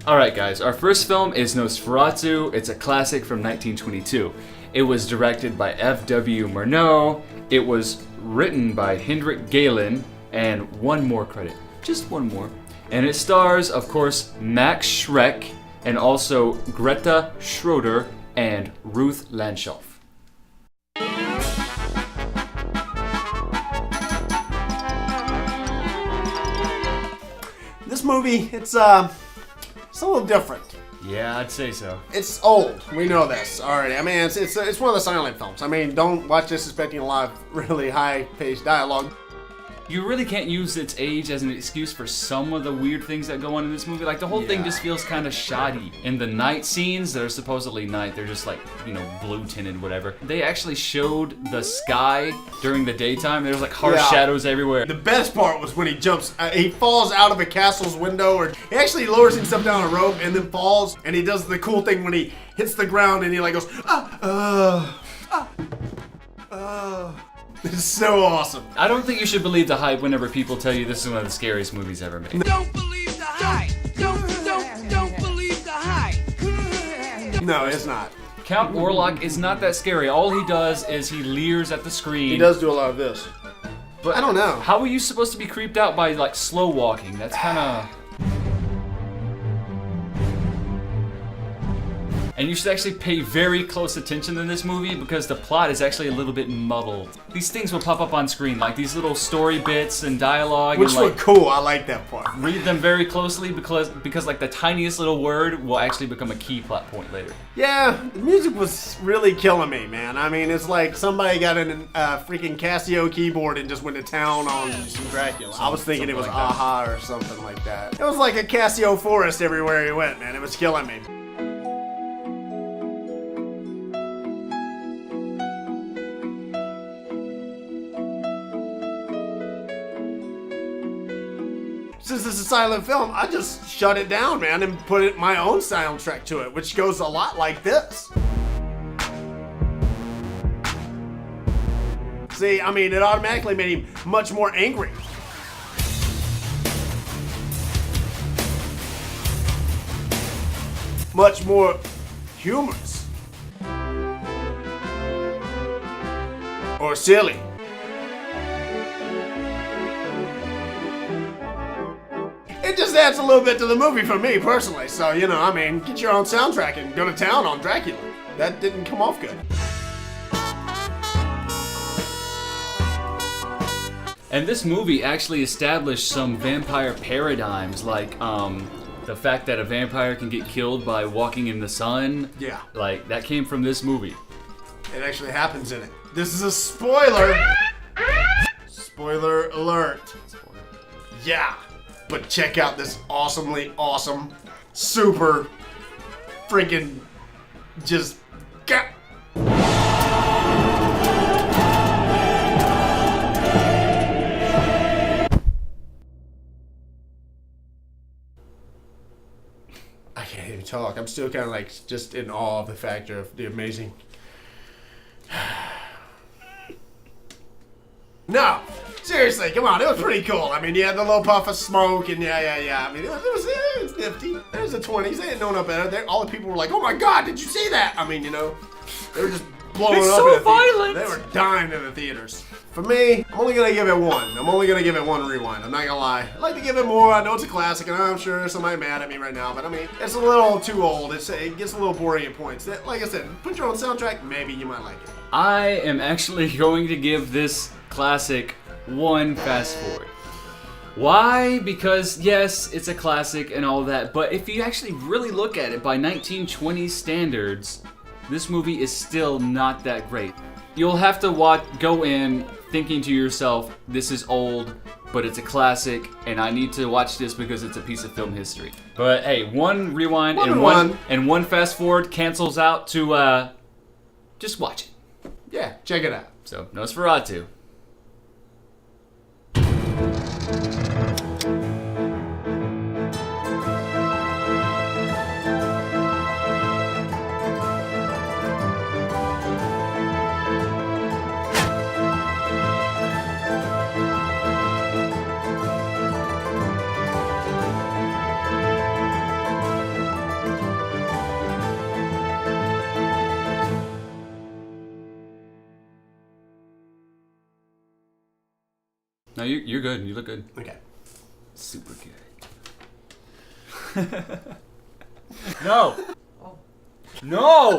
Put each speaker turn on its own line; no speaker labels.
Alright guys, our first film is Nosferatu. It's a classic from 1922. It was directed by F.W. Murnau. It was written by Hendrik Galen, and one more credit. Just one more. And it stars, of course, Max Schreck, and also Greta Schroeder and Ruth Lanshoff.
This movie, it's a little different.
Yeah, I'd say so.
It's old. We know this already. I mean, it's one of the silent films. I mean, don't watch this expecting a lot of really high-paced dialogue.
You really can't use its age as an excuse for some of the weird things that go on in this movie. Like, the whole thing just feels kind of shoddy. In the night scenes, they're supposedly night. They're just like, you know, blue tinted, whatever. They actually showed the sky during the daytime. There was like harsh shadows everywhere.
The best part was when he jumps, he falls out of a castle's window, or he actually lowers himself down a rope and then falls, and he does the cool thing when he hits the ground and he like goes, It's so awesome.
I don't think you should believe the hype whenever people tell you this is one of the scariest movies ever made.
Don't believe the hype. Don't believe the hype.
No, it's not.
Count Orlok is not that scary. All he does is he leers at the screen.
He does do a lot of this. But I don't know.
How are you supposed to be creeped out by like slow walking? That's kind of... And you should actually pay very close attention in this movie because the plot is actually a little bit muddled. These things will pop up on screen, like these little story bits and dialogue.
Which
and,
were cool. I like that part.
Read them very closely because like the tiniest little word will actually become a key plot point later.
Yeah, the music was really killing me, man. I mean, it's like somebody got a freaking Casio keyboard and just went to town on some Dracula. I was thinking it was like Aha or something like that. It was like a Casio forest everywhere he went, man. It was killing me. Since it's a silent film, I just shut it down, man, and put my own soundtrack to it, which goes a lot like this. See, I mean, it automatically made him much more angry. Much more humorous. Or silly. It just adds a little bit to the movie for me, personally. So, you know, I mean, get your own soundtrack and go to town on Dracula. That didn't come off good.
And this movie actually established some vampire paradigms, like the fact that a vampire can get killed by walking in the sun.
Yeah.
Like, that came from this movie.
It actually happens in it. This is a spoiler. Spoiler alert. Yeah. But check out this awesomely awesome, super freaking just... I can't even talk. I'm still kind of like just in awe of the factor of the amazing... No! Seriously, come on, it was pretty cool. I mean, you had the little puff of smoke, and yeah. I mean, it was nifty. There's the 20s. They didn't know no better. All the people were like, oh my god, did you see that? I mean, you know, they were just blowing
It's
up
so
in the
violent.
theaters. They were dying in the theaters. For me, I'm only gonna give it one. I'm only gonna give it one rewind. I'm not gonna lie. I'd like to give it more. I know it's a classic, and I'm sure there's somebody mad at me right now, but I mean, it's a little too old. It gets a little boring at points. Like I said, put your own soundtrack, maybe you might like it.
I am actually going to give this classic one fast forward. Why? Because yes, it's a classic and all that, but if you actually really look at it by 1920s standards, this movie is still not that great. You'll have to go in thinking to yourself, this is old, but it's a classic, and I need to watch this because it's a piece of film history. But hey, one rewind and one fast forward cancels out to just watch it.
Yeah, check it out.
So, Nosferatu. No, you're good. You look good.
Okay.
Super good. No. No.